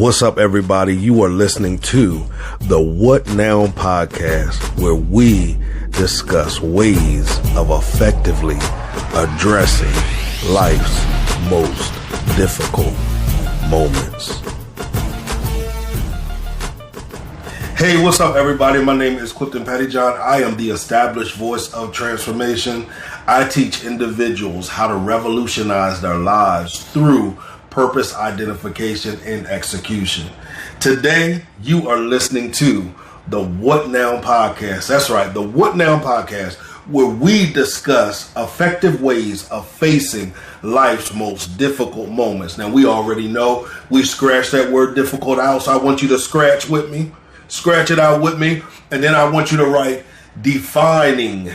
What's up, everybody? You are listening to the What Now podcast, where we discuss ways of effectively addressing life's most difficult moments. Hey, what's up, everybody? My name is Clifton Pettyjohn. I am the established voice of transformation. I teach individuals how to revolutionize their lives through purpose identification and execution. Today, you are listening to the What Now podcast. That's right, the What Now podcast, where we discuss effective ways of facing life's most difficult moments. Now, we already know we scratched that word difficult out, so I want you to scratch with me. Scratch it out with me, and then I want you to write defining.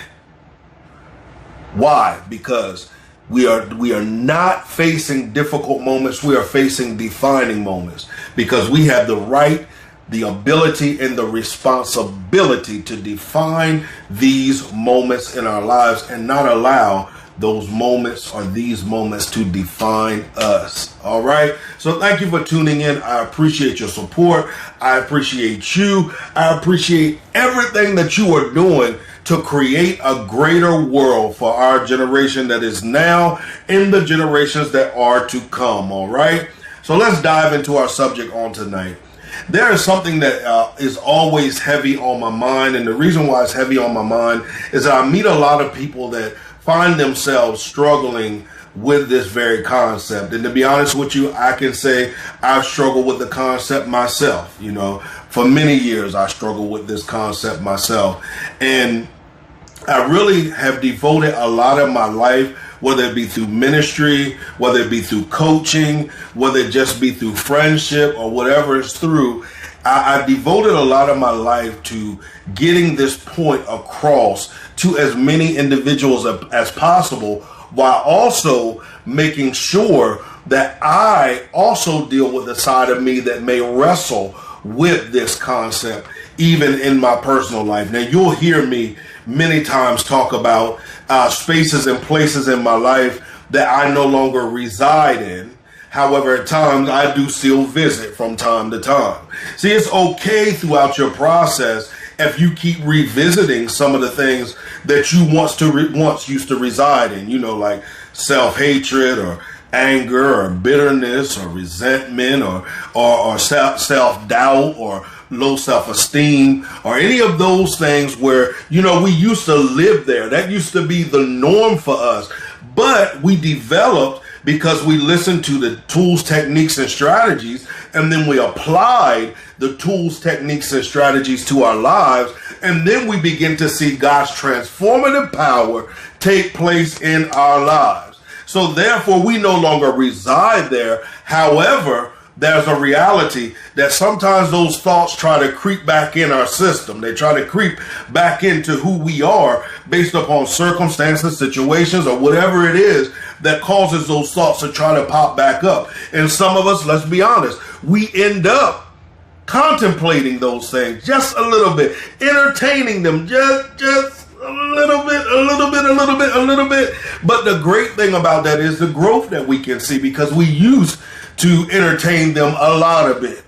Why? Because we are not facing difficult moments. We are facing defining moments, because we have the right, the ability, and the responsibility to define these moments in our lives and not allow those moments or these moments to define us. All right. So thank you for tuning in. I appreciate your support. I appreciate you. I appreciate everything that you are doing to create a greater world for our generation that is now and the generations that are to come. All right. So let's dive into our subject on tonight. There is something that is always heavy on my mind. And the reason why it's heavy on my mind is that I meet a lot of people that find themselves struggling with this very concept. And to be honest with you, I can say I've struggled with the concept myself. You know, for many years, I struggled with this concept myself. And I really have devoted a lot of my life, whether it be through ministry, whether it be through coaching, whether it just be through friendship or whatever it's through, I devoted a lot of my life to getting this point across to as many individuals as possible, while also making sure that I also deal with the side of me that may wrestle with this concept, even in my personal life. Now, you'll hear me many times talk about spaces and places in my life that I no longer reside in. However, at times I do still visit from time to time. See, it's okay throughout your process if you keep revisiting some of the things that you once used to reside in, you know, like self-hatred or anger or bitterness or resentment or self-doubt or low self-esteem or any of those things where, you know, we used to live there. That used to be the norm for us. But we developed because we listened to the tools, techniques, and strategies, and then we applied the tools, techniques, and strategies to our lives, and then we begin to see God's transformative power take place in our lives. So therefore, we no longer reside there. However, there's a reality that sometimes those thoughts try to creep back in our system. They try to creep back into who we are based upon circumstances, situations, or whatever it is that causes those thoughts to try to pop back up. And some of us, let's be honest, we end up contemplating those things just a little bit, entertaining them just a little bit. But the great thing about that is the growth that we can see, because we used to entertain them a lot of it,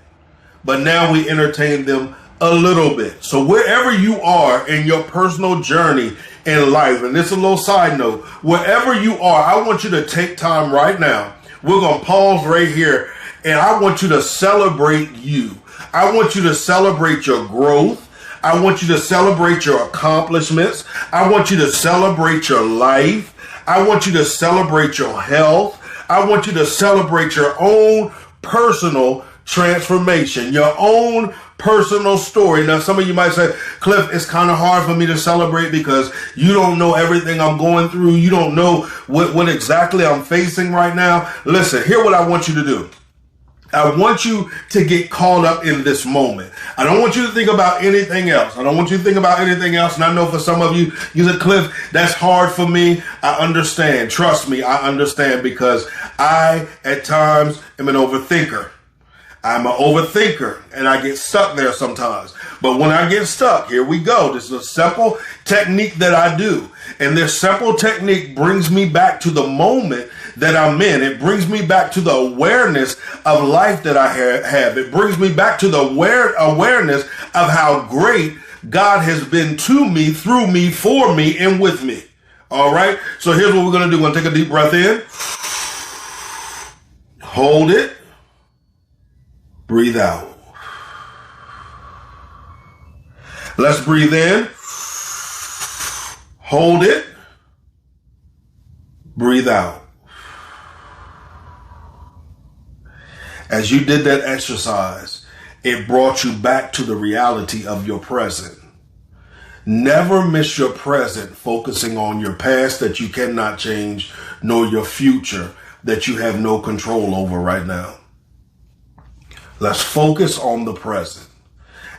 but now we entertain them a little bit. So wherever you are in your personal journey in life, and this is a little side note, wherever you are, I want you to take time right now. We're going to pause right here, and I want you to celebrate you. I want you to celebrate your growth. I want you to celebrate your accomplishments. I want you to celebrate your life. I want you to celebrate your health. I want you to celebrate your own personal transformation, your own personal story. Now, some of you might say, Cliff, it's kind of hard for me to celebrate because you don't know everything I'm going through. You don't know what exactly I'm facing right now. Listen, here's what I want you to do. I want you to get caught up in this moment. I don't want you to think about anything else. And I know for some of you, you said, Cliff, that's hard for me. I understand. Trust me, I understand, because I, at times, am an overthinker. I'm an overthinker, and I get stuck there sometimes. But when I get stuck, here we go. This is a simple technique that I do. And this simple technique brings me back to the moment that I'm in. It brings me back to the awareness of life that I have. It brings me back to the awareness of how great God has been to me, through me, for me, and with me. All right. So here's what we're going to do. We're going to take a deep breath in. Hold it. Breathe out. Let's breathe in. Hold it. Breathe out. As you did that exercise, it brought you back to the reality of your present. Never miss your present, focusing on your past that you cannot change, nor your future that you have no control over right now. Let's focus on the present.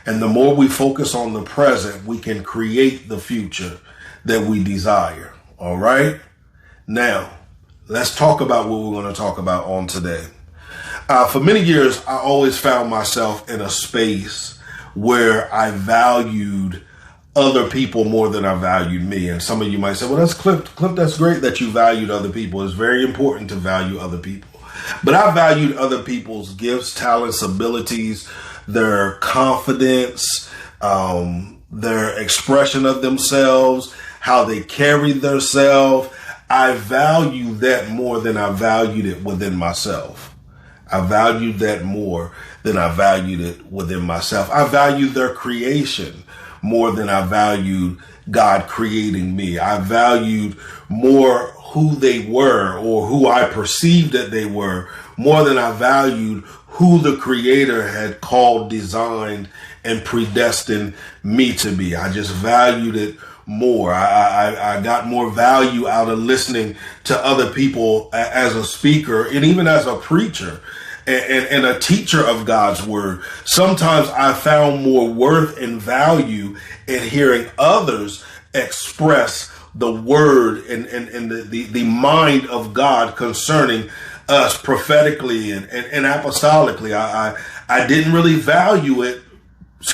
And the more we focus on the present, we can create the future that we desire. All right? Now, let's talk about what we're going to talk about on today. For many years, I always found myself in a space where I valued other people more than I valued me. And some of you might say, well, that's Cliff, that's great that you valued other people. It's very important to value other people. But I valued other people's gifts, talents, abilities, their confidence, their expression of themselves, how they carried themselves. I valued that more than I valued it within myself. I valued that more than I valued it within myself. I valued their creation more than I valued God creating me. I valued more who they were, or who I perceived that they were, more than I valued who the Creator had called, designed, and predestined me to be. I just valued it more. I got more value out of listening to other people as a speaker and even as a preacher and a teacher of God's word. Sometimes I found more worth and value in hearing others express the word and the mind of God concerning us prophetically and apostolically. I didn't really value it,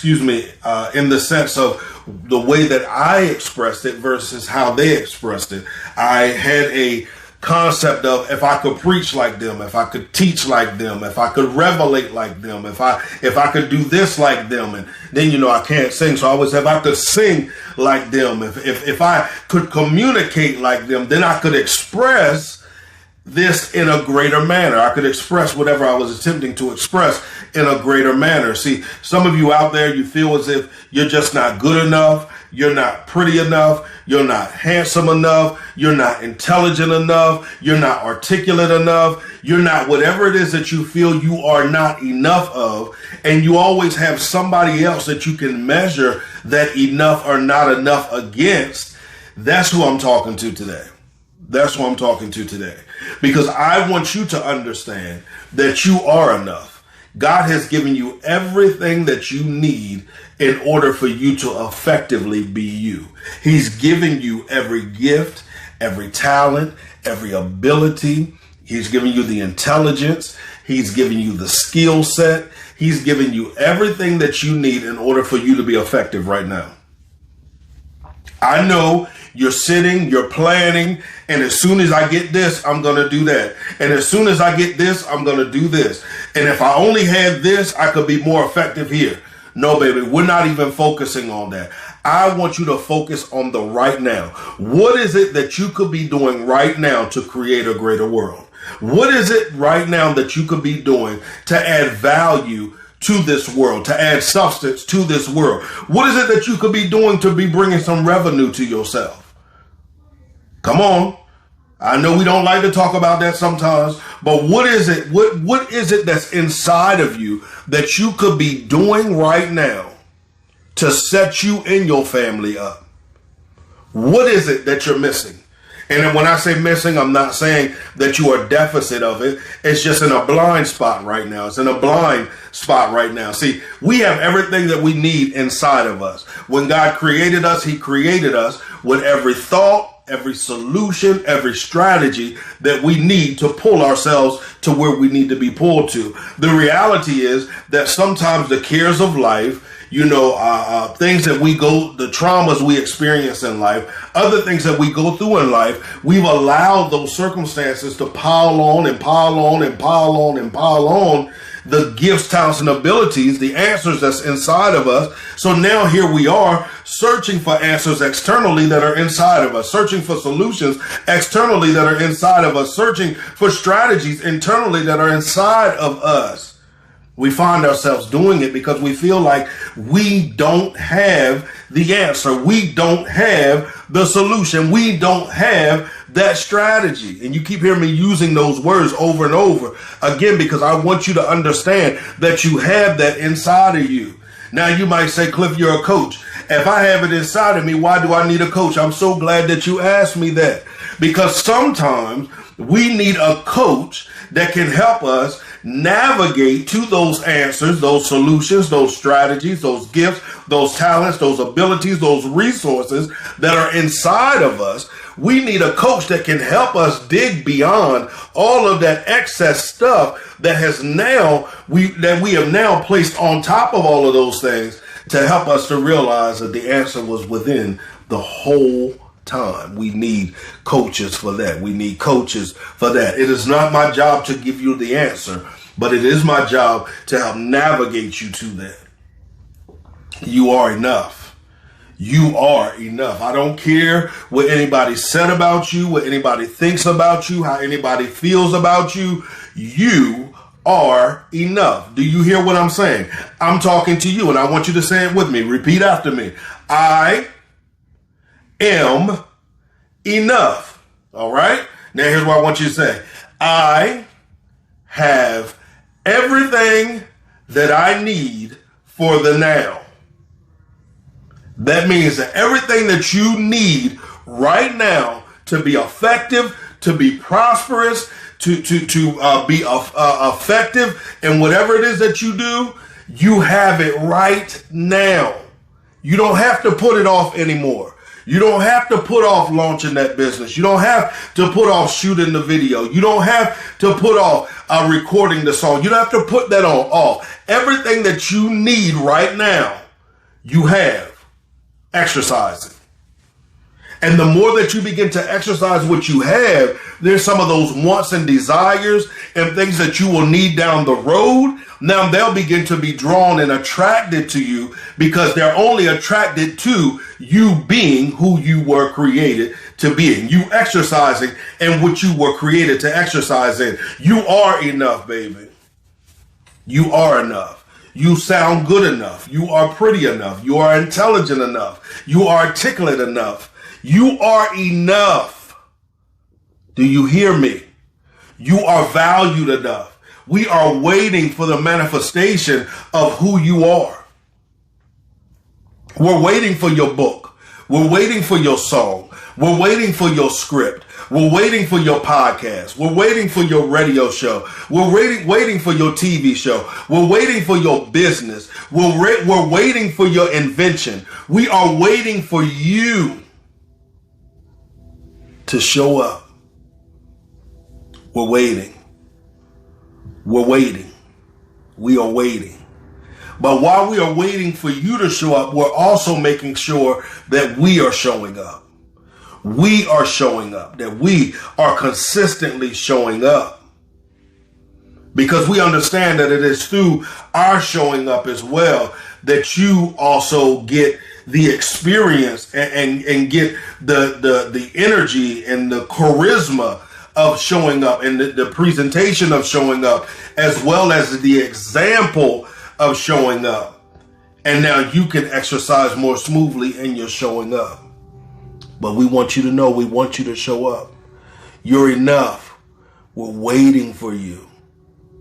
in the sense of the way that I expressed it versus how they expressed it. I had a concept of, if I could preach like them, if I could teach like them, if I could revelate like them, if I could do this like them, and then, I can't sing. So I always, if I could sing like them, if I could communicate like them, then I could express this in a greater manner. I could express whatever I was attempting to express in a greater manner. See, some of you out there, you feel as if you're just not good enough. You're not pretty enough. You're not handsome enough. You're not intelligent enough. You're not articulate enough. You're not whatever it is that you feel you are not enough of. And you always have somebody else that you can measure that enough or not enough against. That's who I'm talking to today. That's who I'm talking to today. Because I want you to understand that you are enough. God has given you everything that you need in order for you to effectively be you. He's given you every gift, every talent, every ability. He's given you the intelligence. He's given you the skill set. He's given you everything that you need in order for you to be effective right now. I know you're sitting, you're planning, and as soon as I get this, I'm going to do that. And as soon as I get this, I'm going to do this. And if I only had this, I could be more effective here. No, baby, we're not even focusing on that. I want you to focus on the right now. What is it that you could be doing right now to create a greater world? What is it right now that you could be doing to add value to this world, to add substance to this world? What is it that you could be doing to be bringing some revenue to yourself? Come on. I know we don't like to talk about that sometimes, but what is it? What is it that's inside of you that you could be doing right now to set you and your family up? What is it that you're missing? And when I say missing, I'm not saying that you are deficit of it. It's just in a blind spot right now. It's in a blind spot right now. See, we have everything that we need inside of us. When God created us, he created us with every thought, every solution, every strategy that we need to pull ourselves to where we need to be pulled to. The reality is that sometimes the cares of life, things that we the traumas we experience in life, other things that we go through in life, we've allowed those circumstances to pile on and pile on and pile on and pile on the gifts, talents, and abilities, the answers that's inside of us. So now here we are searching for answers externally that are inside of us, searching for solutions externally that are inside of us, searching for strategies internally that are inside of us. We find ourselves doing it because we feel like we don't have the answer. We don't have the solution. We don't have that strategy. And you keep hearing me using those words over and over again, because I want you to understand that you have that inside of you. Now you might say, Cliff, you're a coach. If I have it inside of me, why do I need a coach? I'm so glad that you asked me that, because sometimes we need a coach that can help us navigate to those answers, those solutions, those strategies, those gifts, those talents, those abilities, those resources that are inside of us. We need a coach that can help us dig beyond all of that excess stuff that we have now placed on top of all of those things, to help us to realize that the answer was within the whole time. We need coaches for that. We need coaches for that. It is not my job to give you the answer, but it is my job to help navigate you to that. You are enough. You are enough. I don't care what anybody said about you, what anybody thinks about you, how anybody feels about you. You are enough. Do you hear what I'm saying? I'm talking to you, and I want you to say it with me. Repeat after me. I am enough. All right? Now here's what I want you to say. I have everything that I need for the now. That means that everything that you need right now to be effective, to be prosperous, to be effective in whatever it is that you do, you have it right now. You don't have to put it off anymore. You don't have to put off launching that business. You don't have to put off shooting the video. You don't have to put off recording the song. You don't have to put that off. Everything that you need right now, you have. Exercise it. And the more that you begin to exercise what you have, there's some of those wants and desires and things that you will need down the road. Now they'll begin to be drawn and attracted to you, because they're only attracted to you being who you were created to be in. You exercising in what you were created to exercise in. You are enough, baby. You are enough. You sound good enough. You are pretty enough. You are intelligent enough. You are articulate enough. You are enough. Do you hear me? You are valued enough. We are waiting for the manifestation of who you are. We're waiting for your book. We're waiting for your song. We're waiting for your script. We're waiting for your podcast. We're waiting for your radio show. We're waiting for your TV show. We're waiting for your business. We're waiting for your invention. We are waiting for you to show up. We're waiting. We're waiting. We are waiting. But while we are waiting for you to show up, we're also making sure that we are showing up. We are showing up, that we are consistently showing up, because we understand that it is through our showing up as well that you also get the experience and get the energy and the charisma of showing up, and the presentation of showing up, as well as the example of showing up. And now you can exercise more smoothly in your showing up. But we want you to know, we want you to show up. You're enough. We're waiting for you.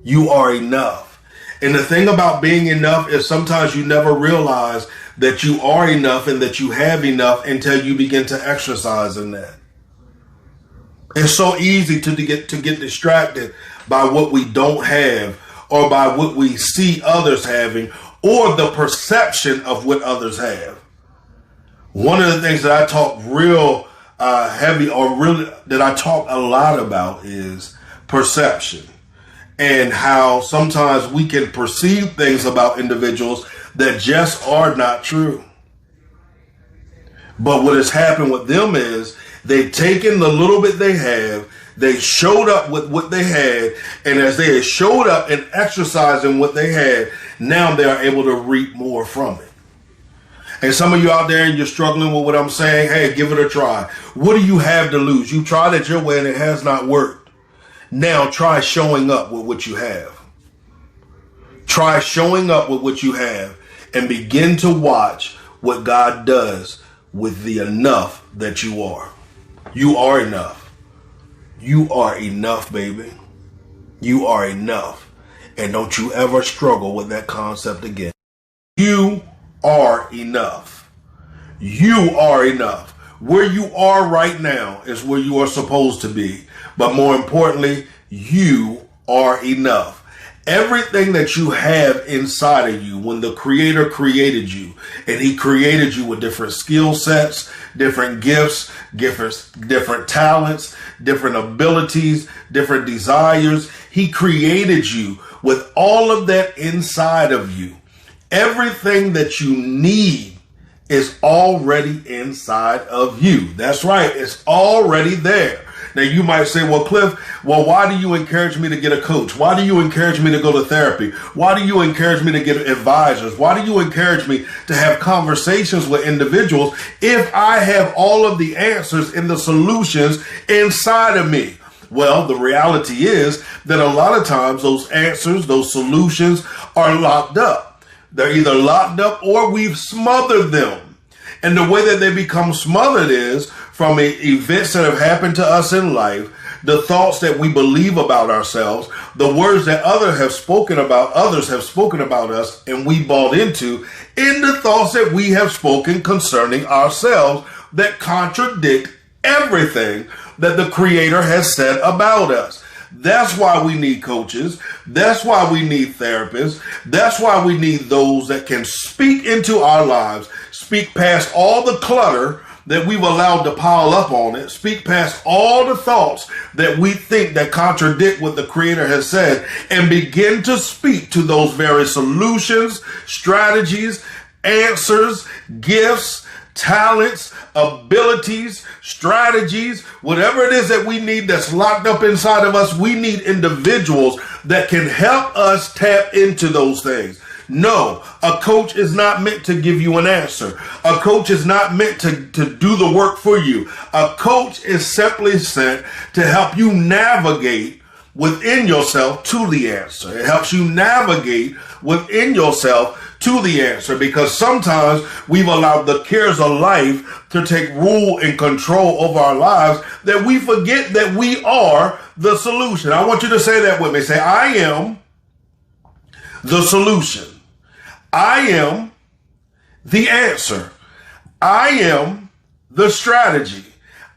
You are enough. And the thing about being enough is sometimes you never realize that you are enough and that you have enough until you begin to exercise in that. It's so easy to get distracted by what we don't have, or by what we see others having, or the perception of what others have. One of the things that I talk real heavy, or really that I talk a lot about, is perception, and how sometimes we can perceive things about individuals that just are not true. But what has happened with them is they've taken the little bit they have, they showed up with what they had, and as they have showed up and exercising what they had, now they are able to reap more from it. And some of you out there, and you're struggling with what I'm saying, hey, give it a try. What do you have to lose? You tried it your way and it has not worked. Now try showing up with what you have. Try showing up with what you have and begin to watch what God does with the enough that you are. You are enough. You are enough, baby. You are enough. And don't you ever struggle with that concept again. You are enough. You are enough. Where you are right now is where you are supposed to be. But more importantly, you are enough. Everything that you have inside of you, when the Creator created you, and He created you with different skill sets, different gifts, different talents, different abilities, different desires, He created you with all of that inside of you. Everything that you need is already inside of you. That's right. It's already there. Now you might say, well, Cliff, why do you encourage me to get a coach? Why do you encourage me to go to therapy? Why do you encourage me to get advisors? Why do you encourage me to have conversations with individuals if I have all of the answers and the solutions inside of me? Well, the reality is that a lot of times those answers, those solutions are locked up. They're either locked up or we've smothered them. And the way that they become smothered is from events that have happened to us in life, the thoughts that we believe about ourselves, the words that others have spoken about us, and we bought into, in the thoughts that we have spoken concerning ourselves that contradict everything that the Creator has said about us. That's why we need coaches. That's why we need therapists. That's why we need those that can speak into our lives, speak past all the clutter that we've allowed to pile up on it, speak past all the thoughts that we think that contradict what the Creator has said, and begin to speak to those very solutions, strategies, answers, gifts, talents, abilities, strategies, whatever it is that we need that's locked up inside of us. We need individuals that can help us tap into those things. No, a coach is not meant to give you an answer. A coach is not meant to do the work for you. A coach is simply sent to help you navigate within yourself to the answer. It helps you navigate within yourself to the answer, because sometimes we've allowed the cares of life to take rule and control over our lives that we forget that we are the solution. I want you to say that with me. Say, I am the solution. I am the answer. I am the strategy.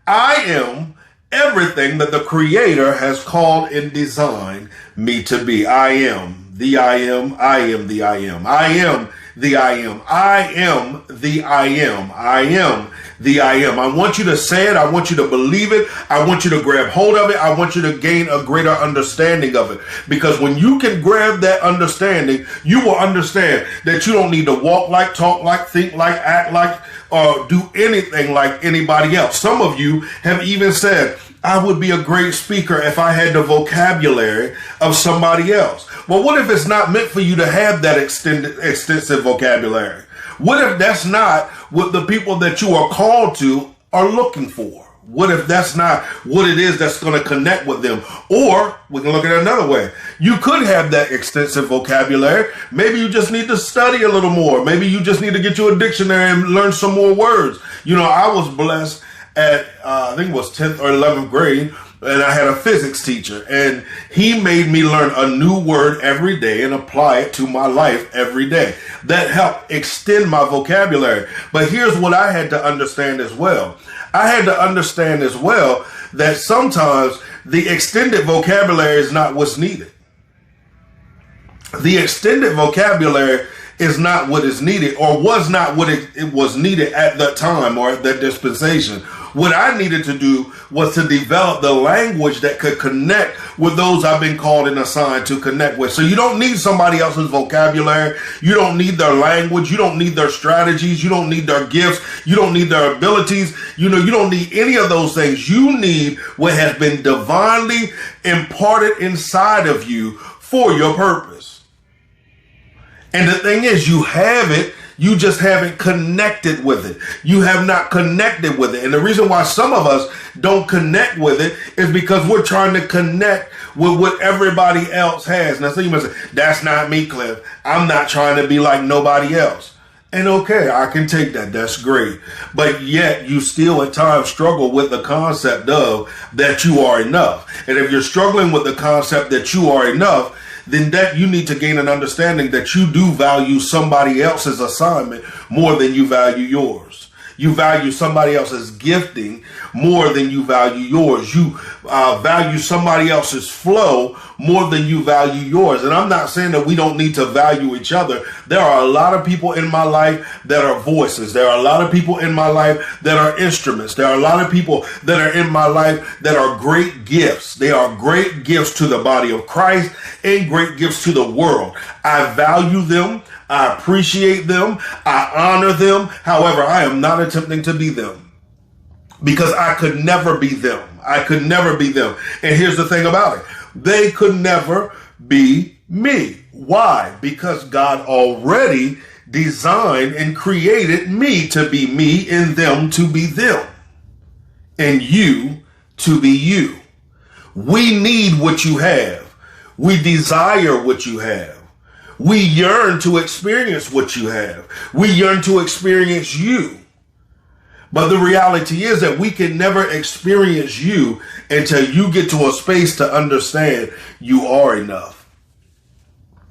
I am everything that the Creator has called and designed me to be. I am the I am. I am the I am. I am the I am. I am the I am. I am the I am. I want you to say it. I want you to believe it. I want you to grab hold of it. I want you to gain a greater understanding of it. Because when you can grab that understanding, you will understand that you don't need to walk like, talk like, think like, act like, or do anything like anybody else. Some of you have even said, I would be a great speaker if I had the vocabulary of somebody else. Well, what if it's not meant for you to have that extensive vocabulary? What if that's not what the people that you are called to are looking for? What if that's not what it is that's going to connect with them? Or we can look at it another way. You could have that extensive vocabulary. Maybe you just need to study a little more. Maybe you just need to get you a dictionary and learn some more words. You know, I was blessed at, I think it was 10th or 11th grade, and I had a physics teacher, and he made me learn a new word every day and apply it to my life every day. That helped extend my vocabulary. But here's what I had to understand as well. I had to understand as well that sometimes the extended vocabulary is not what's needed. The extended vocabulary is not what is needed, or was not what it was needed at that time or at that dispensation. what I needed to do was to develop the language that could connect with those I've been called and assigned to connect with. So you don't need somebody else's vocabulary. You don't need their language. You don't need their strategies. You don't need their gifts. You don't need their abilities. You don't need any of those things. You need what has been divinely imparted inside of you for your purpose. And the thing is, you have it. You just haven't connected with it. You have not connected with it. And the reason why some of us don't connect with it is because we're trying to connect with what everybody else has. Now, so you must say, that's not me, Cliff. I'm not trying to be like nobody else. And okay, I can take that. That's great. But yet you still at times struggle with the concept of that you are enough. And if you're struggling with the concept that you are enough, then that you need to gain an understanding that you do value somebody else's assignment more than you value yours. You value somebody else's gifting more than you value yours. You value somebody else's flow more than you value yours. And I'm not saying that we don't need to value each other. There are a lot of people in my life that are voices. There are a lot of people in my life that are instruments. There are a lot of people that are in my life that are great gifts. They are great gifts to the body of Christ and great gifts to the world. I value them. I appreciate them. I honor them. However, I am not attempting to be them because I could never be them. I could never be them. And here's the thing about it. They could never be me. Why? Because God already designed and created me to be me and them to be them and you to be you. We need what you have. We desire what you have. We yearn to experience what you have. We yearn to experience you. But the reality is that we can never experience you until you get to a space to understand you are enough.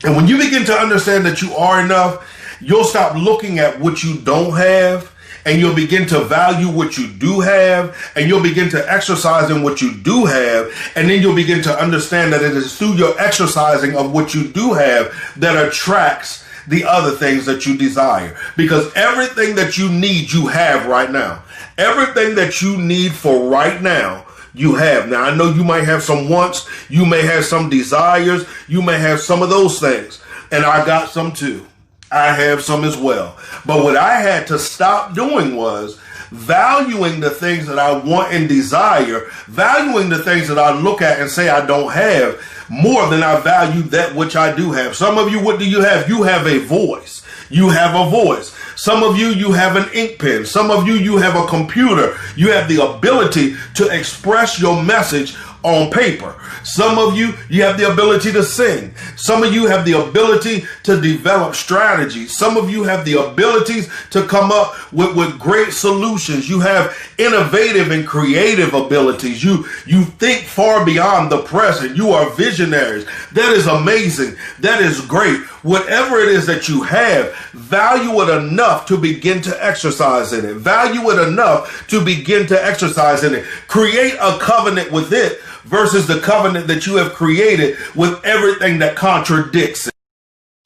And when you begin to understand that you are enough, you'll stop looking at what you don't have, and you'll begin to value what you do have, and you'll begin to exercise in what you do have, and then you'll begin to understand that it is through your exercising of what you do have that attracts the other things that you desire. Because everything that you need, you have right now. Everything that you need for right now, you have. Now, I know you might have some wants, you may have some desires, you may have some of those things, and I got some too. I have some as well. But what I had to stop doing was valuing the things that I want and desire, valuing the things that I look at and say I don't have more than I value that which I do have. Some of you, what do you have? You have a voice. You have a voice. Some of you, you have an ink pen. Some of you, you have a computer. You have the ability to express your message on paper. Some of you, you have the ability to sing. Some of you have the ability to develop strategies. Some of you have the abilities to come up with great solutions. You have innovative and creative abilities. You think far beyond the present. You are visionaries. That is amazing. That is great. Whatever it is that you have, value it enough to begin to exercise in it. Value it enough to begin to exercise in it. Create a covenant with it versus the covenant that you have created with everything that contradicts it.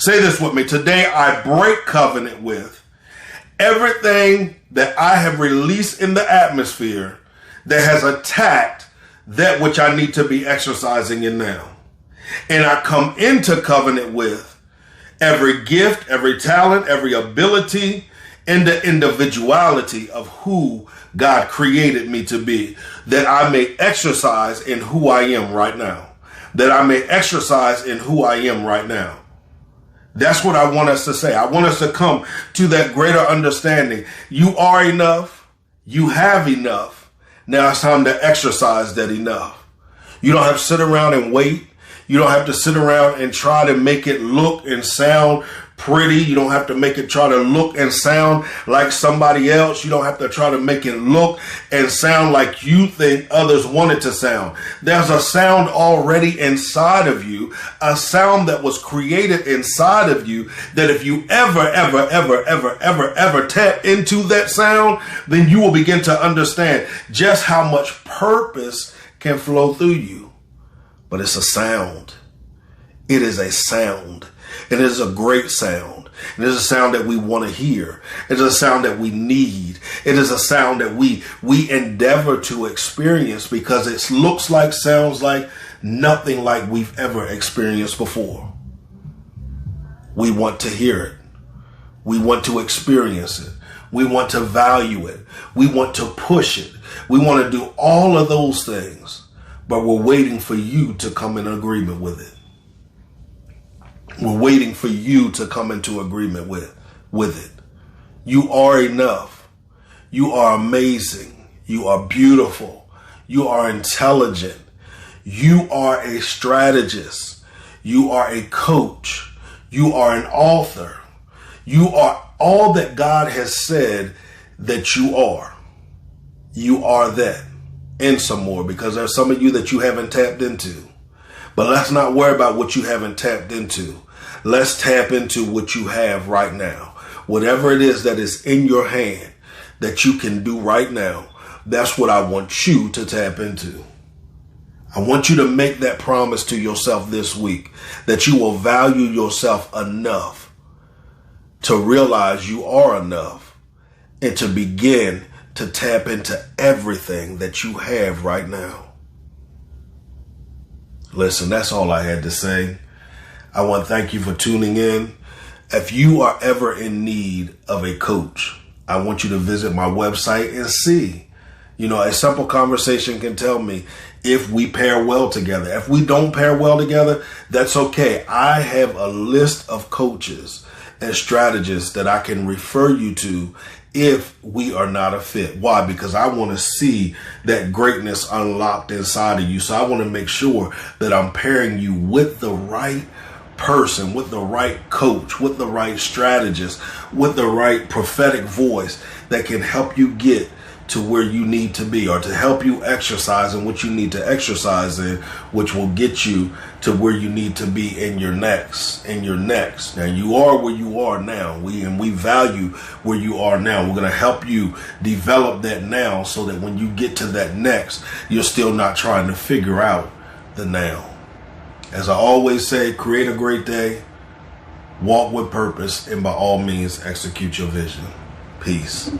Say this with me. Today, I break covenant with everything that I have released in the atmosphere that has attacked that which I need to be exercising in now. And I come into covenant with every gift, every talent, every ability, and the individuality of who God created me to be, that I may exercise in who I am right now. That I may exercise in who I am right now. That's what I want us to say. I want us to come to that greater understanding. You are enough. You have enough. Now it's time to exercise that enough. You don't have to sit around and wait. You don't have to sit around and try to make it look and sound pretty. You don't have to make it try to look and sound like somebody else. You don't have to try to make it look and sound like you think others want it to sound. There's a sound already inside of you, a sound that was created inside of you, that if you ever tap into that sound, then you will begin to understand just how much purpose can flow through you. But it's a sound. It is a sound. It is a great sound. It is a sound that we want to hear. It is a sound that we need. It is a sound that we endeavor to experience because it looks like, sounds like nothing like we've ever experienced before. We want to hear it. We want to experience it. We want to value it. We want to push it. We want to do all of those things, but we're waiting for you to come in agreement with it. We're waiting for you to come into agreement with it. You are enough. You are amazing. You are beautiful. You are intelligent. You are a strategist. You are a coach. You are an author. You are all that God has said that you are. You are that and some more, because there's some of you that you haven't tapped into. But let's not worry about what you haven't tapped into. Let's tap into what you have right now. Whatever it is that is in your hand that you can do right now, that's what I want you to tap into. I want you to make that promise to yourself this week that you will value yourself enough to realize you are enough and to begin to tap into everything that you have right now. Listen, that's all I had to say. I want to thank you for tuning in. If you are ever in need of a coach, I want you to visit my website and see. A simple conversation can tell me if we pair well together. If we don't pair well together, that's okay. I have a list of coaches and strategists that I can refer you to if we are not a fit. Why? Because I want to see that greatness unlocked inside of you. So I want to make sure that I'm pairing you with the right person, with the right coach, with the right strategist, with the right prophetic voice that can help you get to where you need to be, or to help you exercise in what you need to exercise in, which will get you to where you need to be in your next. Now you are where you are now. We value where you are now. We're going to help you develop that now so that when you get to that next, you're still not trying to figure out the now. As I always say, create a great day, walk with purpose, and by all means, execute your vision. Peace.